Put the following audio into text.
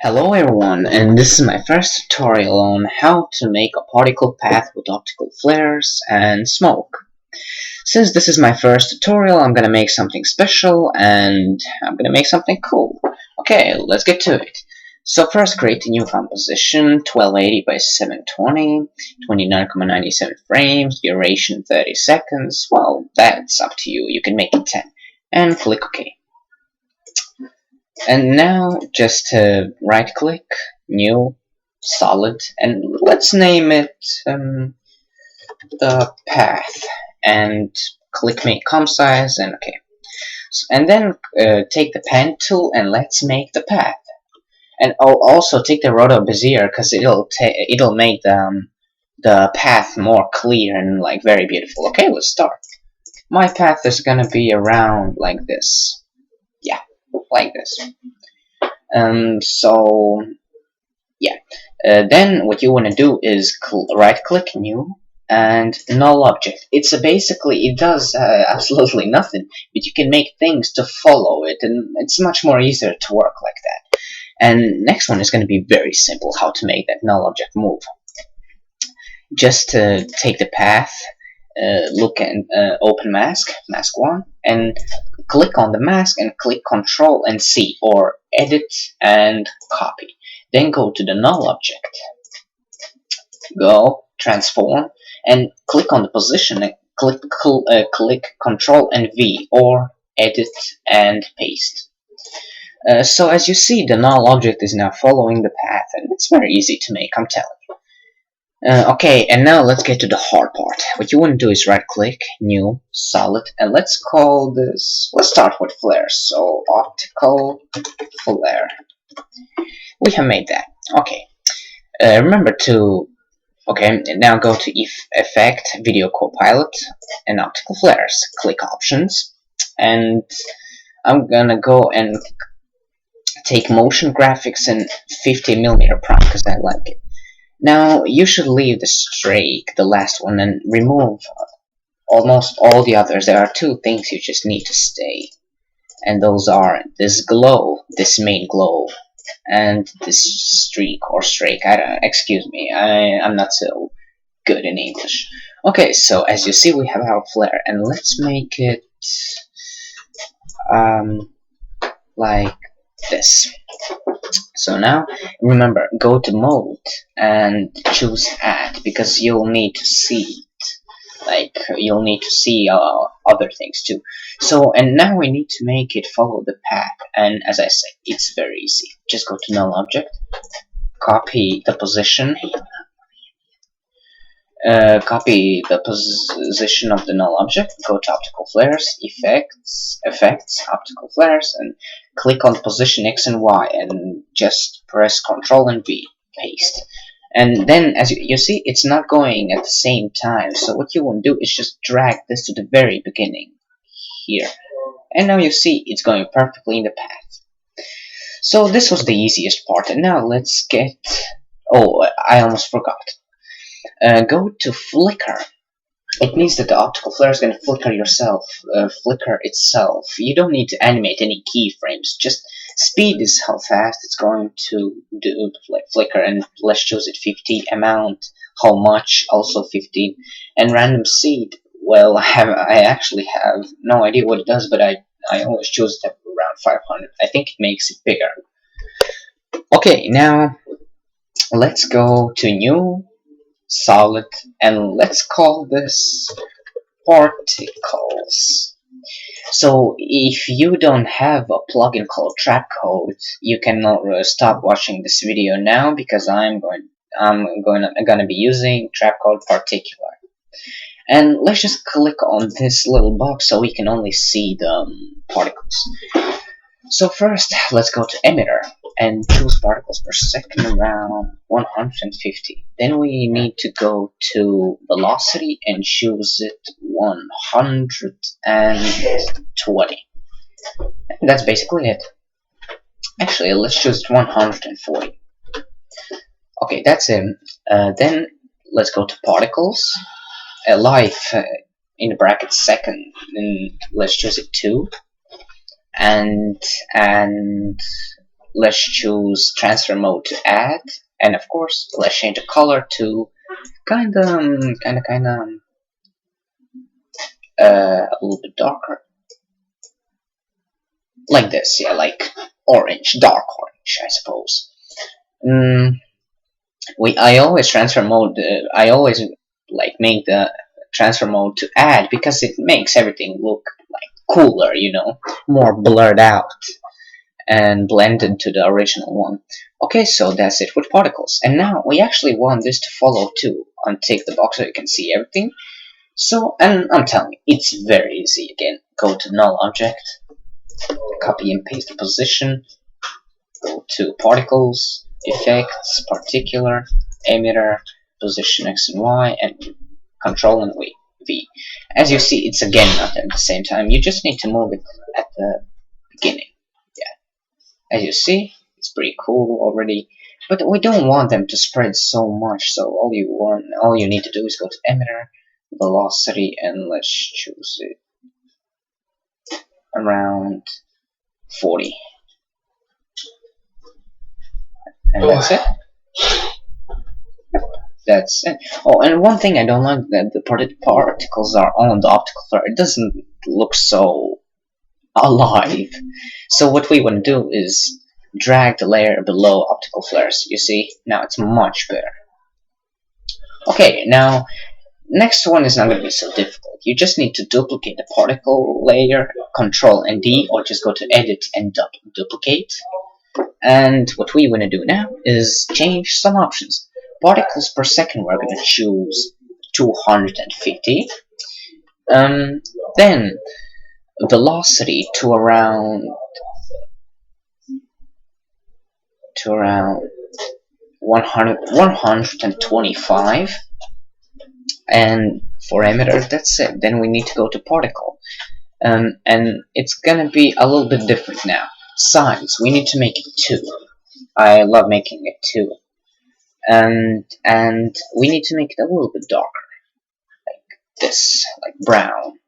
Hello everyone, and this is my first tutorial on how to make a particle path with optical flares and smoke. Since this is my first tutorial, I'm gonna make something special and I'm gonna make something cool. Okay, let's get to it. So first create a new composition, 1280 by 720, 29,97 frames, duration 30 seconds. Well, that's up to you, you can make it 10. And click OK. And now just right click, new, solid, and let's name it the path, and click make comp size, and okay. And then take the pen tool and let's make the path. And also take the roto bezier because it'll make the path more clear and like very beautiful. Okay, let's start. My path is gonna be around like this. Yeah, like this. So yeah, then what you want to do is right click new and null object. It's basically, it does absolutely nothing, but you can make things to follow it, and it's much more easier to work like that. And next one is going to be very simple, how to make that null object move. Just take the path, look and open mask 1, and click on the mask and click Ctrl and C, or edit and copy. Then go to the null object, go transform, and click on the position and click Ctrl and V, or edit and paste. So as you see, the null object is now following the path, and it's very easy to make, I'm telling you. Okay, and now let's get to the hard part. What you want to do is right click, new, solid, and let's call this, let's start with flares, so optical flare. We have made that. Okay, remember to, okay, now go to effect, video copilot, and optical flares. Click options, and I'm gonna go and take motion graphics in 50mm prime because I like it. Now you should leave the streak, the last one, and remove almost all the others. There are two things you just need to stay, and those are this glow, this main glow, and this streak or streak. I don't. Excuse me, I'm not so good in English. Okay, so as you see, we have our flare, and let's make it like this. So now remember, go to mode and choose add, because you'll need to see it. Like, you'll need to see other things too. So, and now we need to make it follow the path, and as I said, it's very easy. Just go to null object, copy the position, position of the null object, go to optical flares, effects, optical flares, and click on position X and Y, and just press Ctrl and V, paste. And then as you see, it's not going at the same time, so what you want to do is just drag this to the very beginning here, and now you see it's going perfectly in the path. So this was the easiest part, and now let's get, oh, I almost forgot. Go to flicker. It means that the optical flare is going to flicker itself. You don't need to animate any keyframes. Just speed is how fast it's going to do flicker, and let's choose it 50. Amount, how much, also 15. And random seed. Well, I actually have no idea what it does, but I always choose it around 500. I think it makes it bigger. Okay, now let's go to new, solid, and let's call this particles. So if you don't have a plugin called Trapcode, you can stop watching this video now, because I'm gonna be using Trapcode Particular. And let's just click on this little box so we can only see the particles. So first, let's go to emitter and choose particles per second around 150. Then we need to go to velocity and choose it 120. And that's basically it. Actually, let's choose 140. Okay, that's it. Then let's go to particles. Life in the bracket second, and let's choose it 2. And let's choose transfer mode to add, and of course let's change the color to kinda a little bit darker, like this. Yeah, like orange, dark orange, I suppose. Mm, I always transfer mode. I always like make the transfer mode to add because it makes everything look like cooler, you know, more blurred out and blended to the original one. Okay, so that's it with particles. And now we actually want this to follow too. Untick the box so you can see everything. So, and I'm telling you, it's very easy. Again, go to null object, copy and paste the position, go to particles, effects, particular, emitter, position X and Y, and control and V. As you see, it's again not at the same time. You just need to move it at the beginning. As you see, it's pretty cool already, but we don't want them to spread so much. So all you need to do is go to emitter, velocity, and let's choose it around 40, and that's it. That's it. Oh, and one thing I don't like that the particles are on the optical flare. It doesn't look so alive. So what we want to do is drag the layer below optical flares. You see, now it's much better. Okay, now next one is not going to be so difficult. You just need to duplicate the particle layer, Control and D, or just go to Edit and duplicate. And what we want to do now is change some options. Particles per second, we're going to choose 250. Then velocity to around 125. And for emitter, that's it. Then we need to go to particle, and it's gonna be a little bit different now. Size, we need to make it 2. I love making it 2, and we need to make it a little bit darker, like this, like brown.